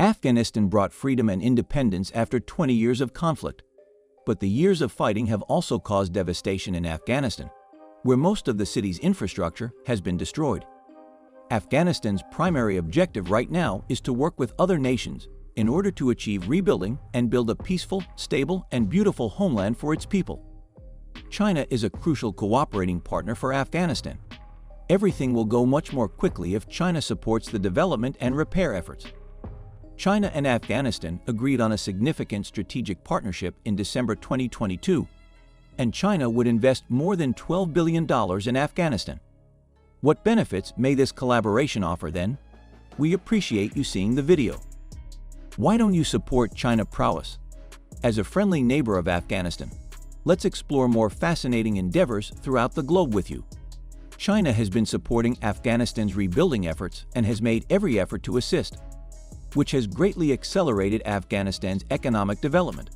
Afghanistan brought freedom and independence after 20 years of conflict. But the years of fighting have also caused devastation in Afghanistan, where most of the city's infrastructure has been destroyed. Afghanistan's primary objective right now is to work with other nations in order to achieve rebuilding and build a peaceful, stable, and beautiful homeland for its people. China is a crucial cooperating partner for Afghanistan. Everything will go much more quickly if China supports the development and repair efforts. China and Afghanistan agreed on a significant strategic partnership in December 2022, and China would invest more than $12 billion in Afghanistan. What benefits may this collaboration offer then? We appreciate you seeing the video. Why don't you support China prowess? As a friendly neighbor of Afghanistan, let's explore more fascinating endeavors throughout the globe with you. China has been supporting Afghanistan's rebuilding efforts and has made every effort to assist, which has greatly accelerated Afghanistan's economic development.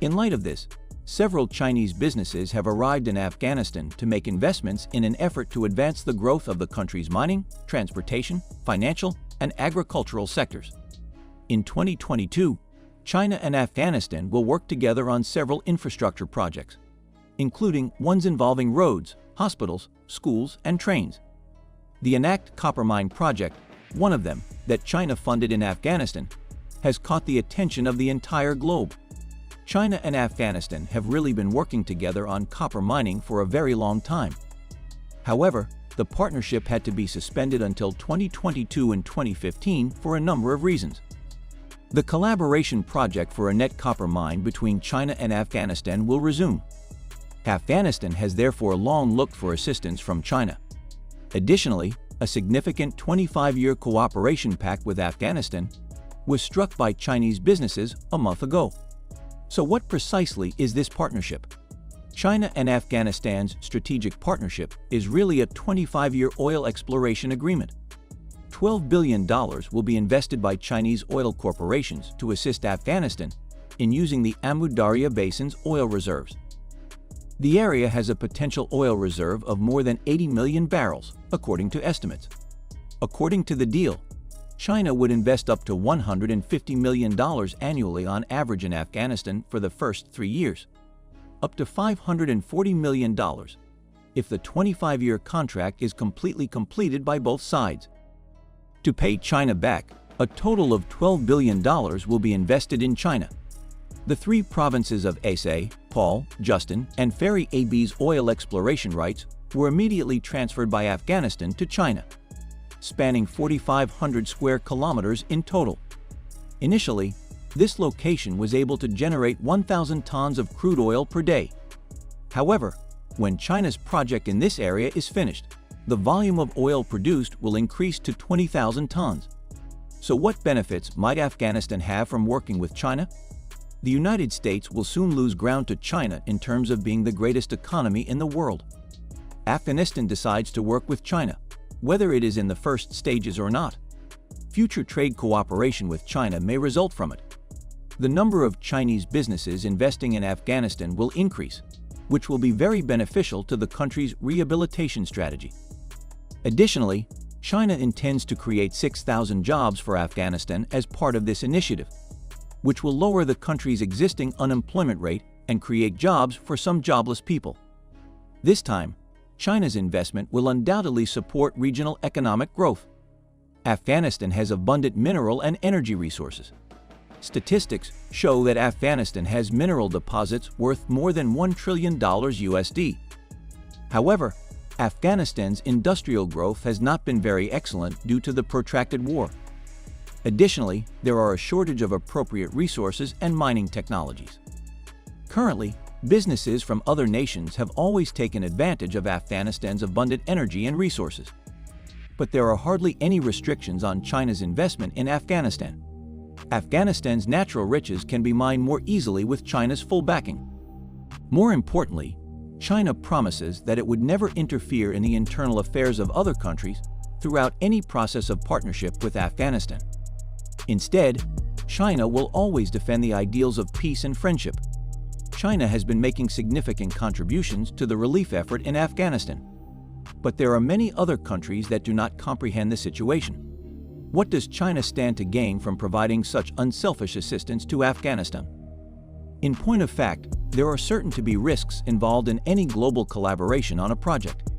In light of this, several Chinese businesses have arrived in Afghanistan to make investments in an effort to advance the growth of the country's mining, transportation, financial, and agricultural sectors. In 2022, China and Afghanistan will work together on several infrastructure projects, including ones involving roads, hospitals, schools, and trains. The Anak copper mine project, one of them that China funded in Afghanistan, has caught the attention of the entire globe. China and Afghanistan have really been working together on copper mining for a very long time. However, the partnership had to be suspended until 2022 and 2015 for a number of reasons. The collaboration project for a net copper mine between China and Afghanistan will resume. Afghanistan has therefore long looked for assistance from China. Additionally, a significant 25-year cooperation pact with Afghanistan was struck by Chinese businesses a month ago. So what precisely is this partnership? China and Afghanistan's strategic partnership is really a 25-year oil exploration agreement. $12 billion will be invested by Chinese oil corporations to assist Afghanistan in using the Amu Darya Basin's oil reserves. The area has a potential oil reserve of more than 80 million barrels, according to estimates. According to the deal, China would invest up to $150 million annually on average in Afghanistan for the first 3 years, up to $540 million if the 25-year contract is completely completed by both sides. To pay China back, a total of $12 billion will be invested in China. The 3 provinces of Aceh, Paul, Justin, and Feri AB's oil exploration rights were immediately transferred by Afghanistan to China, spanning 4,500 square kilometers in total. Initially, this location was able to generate 1,000 tons of crude oil per day. However, when China's project in this area is finished, the volume of oil produced will increase to 20,000 tons. So what benefits might Afghanistan have from working with China? The United States will soon lose ground to China in terms of being the greatest economy in the world. Afghanistan decides to work with China, whether it is in the first stages or not. Future trade cooperation with China may result from it. The number of Chinese businesses investing in Afghanistan will increase, which will be very beneficial to the country's rehabilitation strategy. Additionally, China intends to create 6,000 jobs for Afghanistan as part of this initiative, which will lower the country's existing unemployment rate and create jobs for some jobless people. This time, China's investment will undoubtedly support regional economic growth. Afghanistan has abundant mineral and energy resources. Statistics show that Afghanistan has mineral deposits worth more than $1 trillion USD. However, Afghanistan's industrial growth has not been very excellent due to the protracted war. Additionally, there are a shortage of appropriate resources and mining technologies. Currently, businesses from other nations have always taken advantage of Afghanistan's abundant energy and resources. But there are hardly any restrictions on China's investment in Afghanistan. Afghanistan's natural riches can be mined more easily with China's full backing. More importantly, China promises that it would never interfere in the internal affairs of other countries throughout any process of partnership with Afghanistan. Instead, China will always defend the ideals of peace and friendship. China has been making significant contributions to the relief effort in Afghanistan. But there are many other countries that do not comprehend the situation. What does China stand to gain from providing such unselfish assistance to Afghanistan? In point of fact, there are certain to be risks involved in any global collaboration on a project.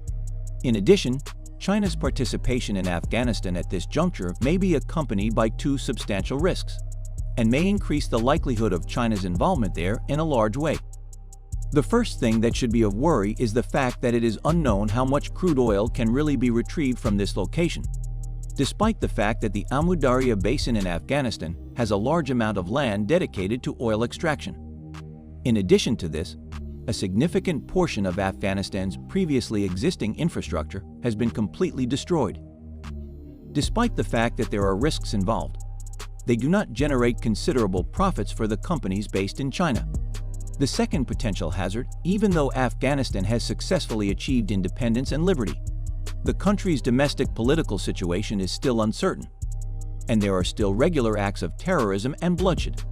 In addition, China's participation in Afghanistan at this juncture may be accompanied by two substantial risks, and may increase the likelihood of China's involvement there in a large way. The first thing that should be of worry is the fact that it is unknown how much crude oil can really be retrieved from this location, despite the fact that the Amu Darya Basin in Afghanistan has a large amount of land dedicated to oil extraction. In addition to this, a significant portion of Afghanistan's previously existing infrastructure has been completely destroyed. Despite the fact that there are risks involved, they do not generate considerable profits for the companies based in China. The second potential hazard, even though Afghanistan has successfully achieved independence and liberty, the country's domestic political situation is still uncertain, and there are still regular acts of terrorism and bloodshed.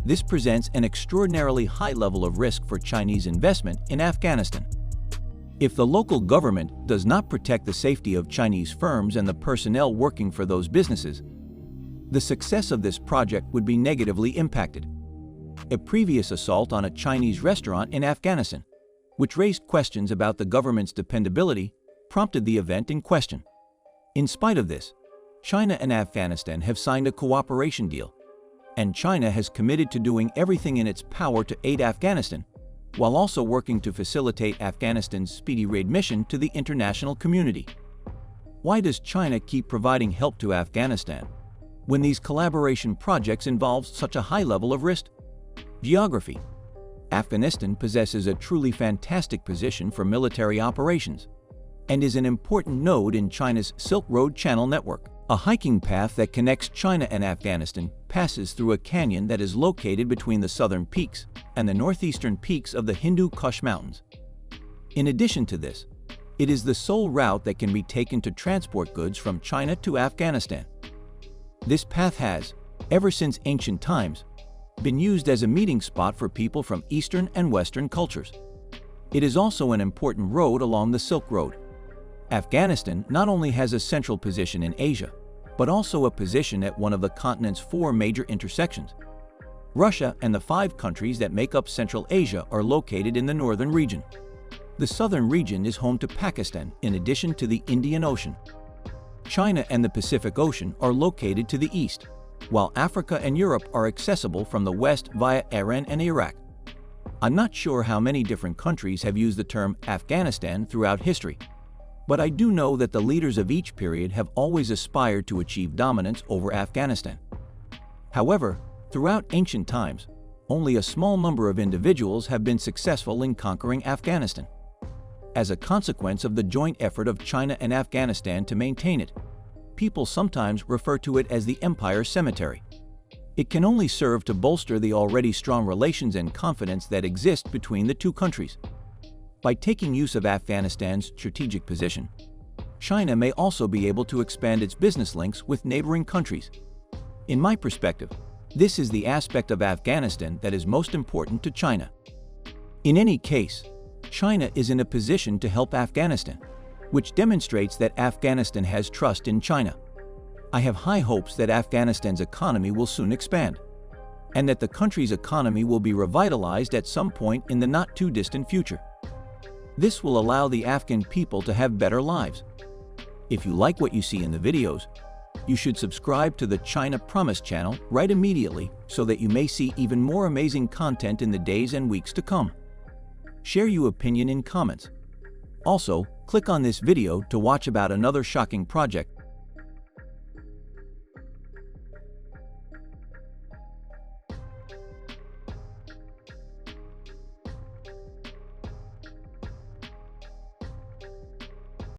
This presents an extraordinarily high level of risk for Chinese investment in Afghanistan. If the local government does not protect the safety of Chinese firms and the personnel working for those businesses, the success of this project would be negatively impacted. A previous assault on a Chinese restaurant in Afghanistan, which raised questions about the government's dependability, prompted the event in question. In spite of this, China and Afghanistan have signed a cooperation deal, and China has committed to doing everything in its power to aid Afghanistan, while also working to facilitate Afghanistan's speedy raid mission to the international community. Why does China keep providing help to Afghanistan when these collaboration projects involve such a high level of risk? Geography. Afghanistan possesses a truly fantastic position for military operations and is an important node in China's Silk Road Channel network. A hiking path that connects China and Afghanistan passes through a canyon that is located between the southern peaks and the northeastern peaks of the Hindu Kush Mountains. In addition to this, it is the sole route that can be taken to transport goods from China to Afghanistan. This path has, ever since ancient times, been used as a meeting spot for people from Eastern and Western cultures. It is also an important road along the Silk Road. Afghanistan not only has a central position in Asia, but also a position at one of the continent's 4 major intersections. Russia and the 5 countries that make up Central Asia are located in the northern region. The southern region is home to Pakistan in addition to the Indian Ocean. China and the Pacific Ocean are located to the east, while Africa and Europe are accessible from the west via Iran and Iraq. I'm not sure how many different countries have used the term Afghanistan throughout history, but I do know that the leaders of each period have always aspired to achieve dominance over Afghanistan. However, throughout ancient times, only a small number of individuals have been successful in conquering Afghanistan. As a consequence of the joint effort of China and Afghanistan to maintain it, people sometimes refer to it as the Empire Cemetery. It can only serve to bolster the already strong relations and confidence that exist between the two countries. By taking use of Afghanistan's strategic position, China may also be able to expand its business links with neighboring countries. In my perspective, this is the aspect of Afghanistan that is most important to China. In any case, China is in a position to help Afghanistan, which demonstrates that Afghanistan has trust in China. I have high hopes that Afghanistan's economy will soon expand, and that the country's economy will be revitalized at some point in the not-too-distant future. This will allow the Afghan people to have better lives. If you like what you see in the videos, you should subscribe to the China Promise channel right immediately so that you may see even more amazing content in the days and weeks to come. Share your opinion in comments. Also, click on this video to watch about another shocking project